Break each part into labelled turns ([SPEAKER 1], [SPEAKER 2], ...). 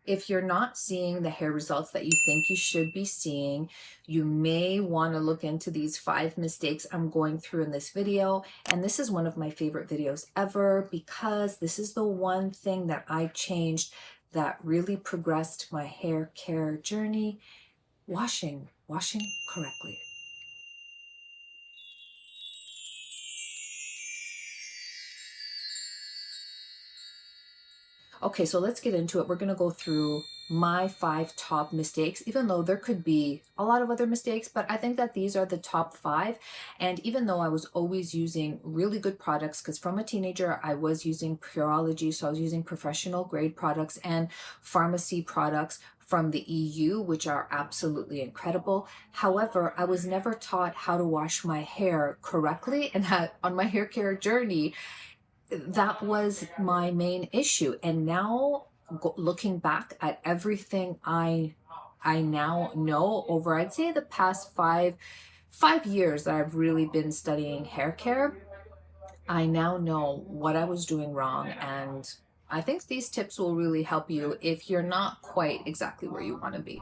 [SPEAKER 1] If you're not seeing the hair results that you think you should be seeing, you may want to look into these 5 mistakes I'm going through in this video. And this is one of my favorite videos ever because this is the one thing that I changed that really progressed my hair care journey: washing correctly. Okay, so let's get into it. We're going to go through my 5 top mistakes, even though there could be a lot of other mistakes, but I think that these are the top 5. And even though I was always using really good products, because from a teenager, I was using Pureology, so I was using professional grade products and pharmacy products from the EU, which are absolutely incredible. However, I was never taught how to wash my hair correctly, and on my hair care journey, that was my issue. issue. And now looking back at everything I now know over, I'd say, the past five years that I've really been studying hair care, I now know what I was doing wrong. And I think these tips will really help you if you're not quite exactly where you want to be.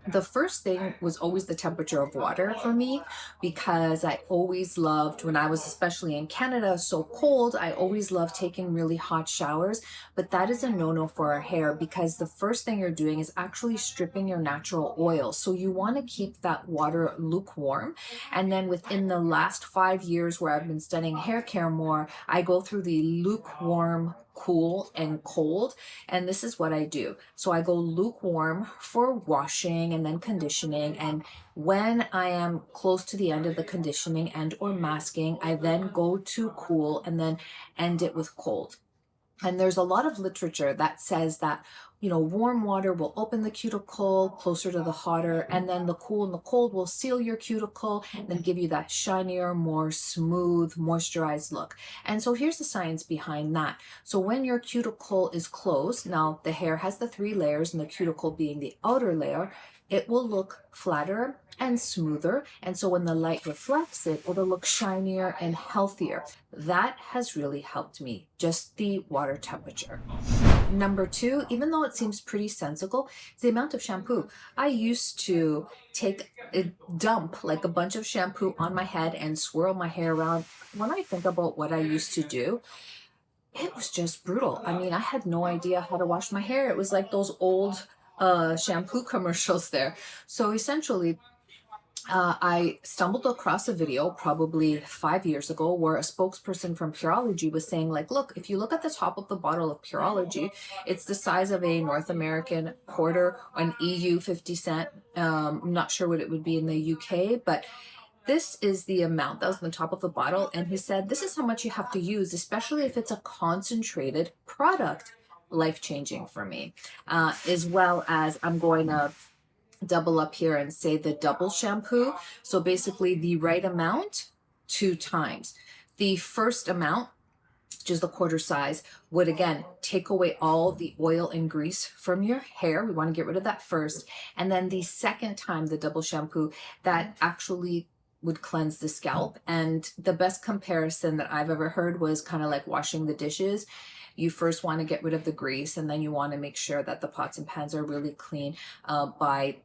[SPEAKER 1] The first thing was always the temperature of water for me, because I always loved, when I was especially in Canada, so cold, I always loved taking really hot showers. But that is a no-no for our hair, because the first thing you're doing is actually stripping your natural oil. So you want to keep that water lukewarm. And then within the last 5 years where I've been studying hair care more, I go through the lukewarm, cool, and cold. And this is what I do. So I go lukewarm for washing and then conditioning. And when I am close to the end of the conditioning and or masking, I then go to cool and then end it with cold. And there's a lot of literature that says that, warm water will open the cuticle closer to the hotter, and then the cool and the cold will seal your cuticle and then give you that shinier, more smooth, moisturized look. And so here's the science behind that. So when your cuticle is closed, now the hair has the 3 layers and the cuticle being the outer layer, it will look flatter and smoother. And so when the light reflects it, it'll look shinier and healthier. That has really helped me, just the water temperature. Number 2, even though it seems pretty sensible, is the amount of shampoo. I used to take a dump, like a bunch of shampoo on my head and swirl my hair around. When I think about what I used to do, it was just brutal. I mean, I had no idea how to wash my hair. It was like those old shampoo commercials there. So essentially, I stumbled across a video probably 5 years ago where a spokesperson from Pureology was saying, like, look, if you look at the top of the bottle of Pureology, it's the size of a North American quarter, an EU 50 cent. I'm not sure what it would be in the UK, but this is the amount that was on the top of the bottle. And he said, this is how much you have to use, especially if it's a concentrated product. Life-changing for me. As well as, I'm going to double up here and say the double shampoo. So basically the right amount 2 times. The first amount, which is the quarter size, would again take away all the oil and grease from your hair. We want to get rid of that first. And then the second time, the double shampoo, that actually would cleanse the scalp. And the best comparison that I've ever heard was kind of like washing the dishes. You first want to get rid of the grease, and then you want to make sure that the pots and pans are really clean by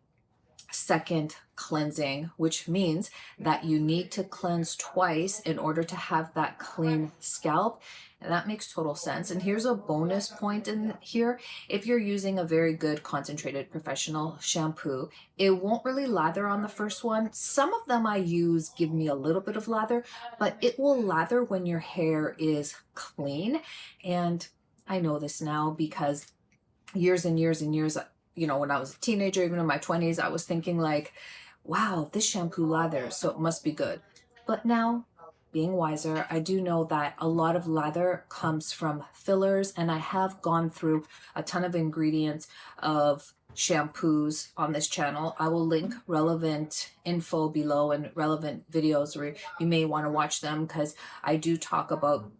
[SPEAKER 1] second cleansing, which means that you need to cleanse twice in order to have that clean scalp. And that makes total sense. And here's a bonus point in here. If you're using a very good concentrated professional shampoo, it won't really lather on the first one. Some of them I use give me a little bit of lather, but it will lather when your hair is clean. And I know this now because years and years and years, when I was a teenager, even in my 20s, I was thinking like, wow, this shampoo lathers, so it must be good. But now, being wiser, I do know that a lot of lather comes from fillers, and I have gone through a ton of ingredients of shampoos on this channel. I will link relevant info below and relevant videos where you may want to watch them, because I do talk about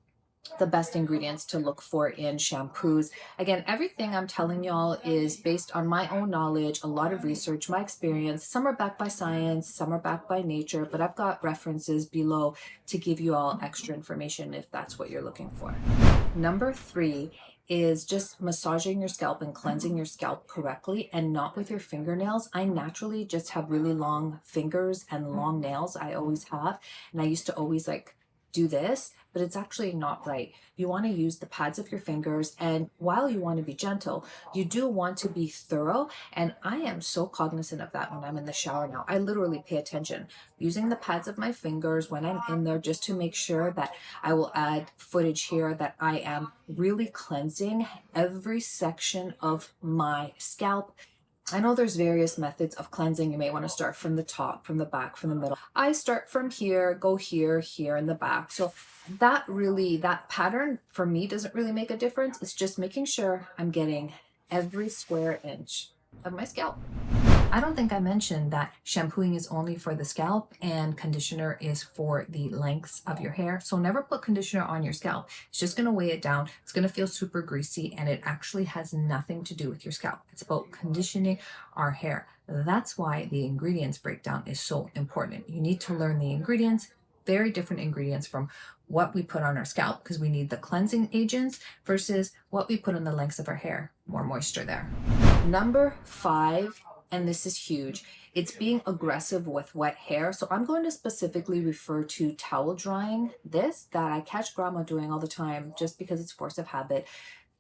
[SPEAKER 1] the best ingredients to look for in shampoos. Again, everything I'm telling y'all is based on my own knowledge, a lot of research, my experience. Some are backed by science, some are backed by nature, but I've got references below to give you all extra information if that's what you're looking for. Number 3 is just massaging your scalp and cleansing your scalp correctly, and not with your fingernails. I naturally just have really long fingers and long nails. I always have. And I used to always like do this, but it's actually not right. You want to use the pads of your fingers, and while you want to be gentle, you do want to be thorough. And I am so cognizant of that when I'm in the shower now. I literally pay attention, using the pads of my fingers when I'm in there, just to make sure that I will add footage here that I am really cleansing every section of my scalp. I know there's various methods of cleansing. You may want to start from the top, from the back, from the middle. I start from here, go here, here in the back. So that pattern for me doesn't really make a difference. It's just making sure I'm getting every square inch of my scalp. I don't think I mentioned that shampooing is only for the scalp and conditioner is for the lengths of your hair. So never put conditioner on your scalp. It's just going to weigh it down. It's going to feel super greasy, and it actually has nothing to do with your scalp. It's about conditioning our hair. That's why the ingredients breakdown is so important. You need to learn the ingredients, very different ingredients from what we put on our scalp, because we need the cleansing agents versus what we put on the lengths of our hair. More moisture there. Number 5, and this is huge, it's being aggressive with wet hair. So I'm going to specifically refer to towel drying this, that I catch grandma doing all the time just because it's force of habit.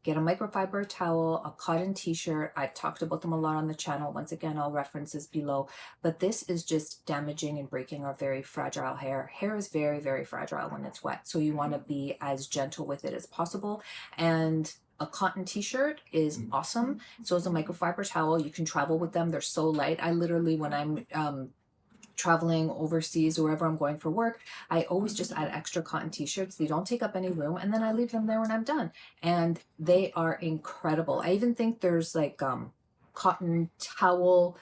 [SPEAKER 1] Get a microfiber towel, a cotton t-shirt. I've talked about them a lot on the channel. Once again, I'll reference this below. But this is just damaging and breaking our very fragile hair. Hair is very, very fragile when it's wet. So you want to be as gentle with it as possible. And a cotton t-shirt is awesome. So is a microfiber towel. You can travel with them. They're so light. I literally, when I'm traveling overseas or wherever I'm going for work, I always just add extra cotton t-shirts. They don't take up any room, and then I leave them there when I'm done. And they are incredible. I even think there's like cotton towel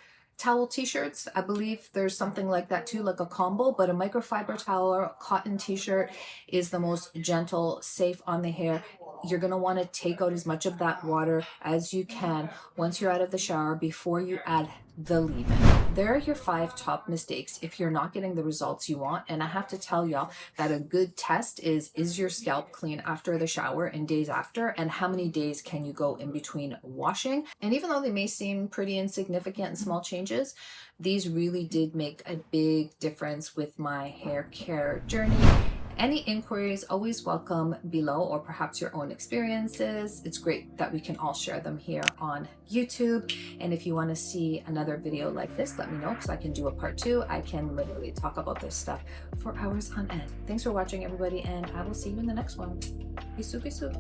[SPEAKER 1] t-shirts. I believe there's something like that too, like a combo. But a microfiber towel or a cotton t-shirt is the most gentle, safe on the hair. You're going to want to take out as much of that water as you can once you're out of the shower before you add the leave-in. There are your 5 top mistakes if you're not getting the results you want. And I have to tell y'all that a good test is your scalp clean after the shower and days after, and how many days can you go in between washing. And even though they may seem pretty insignificant and small changes, these really did make a big difference with my hair care journey. Any inquiries always welcome below, or perhaps your own experiences. It's great that we can all share them here on YouTube. And if you want to see another video like this, let me know, because I can do a part 2. I can literally talk about this stuff for hours on end. Thanks for watching, everybody, and I will see you in the next one. Bisous, bisous.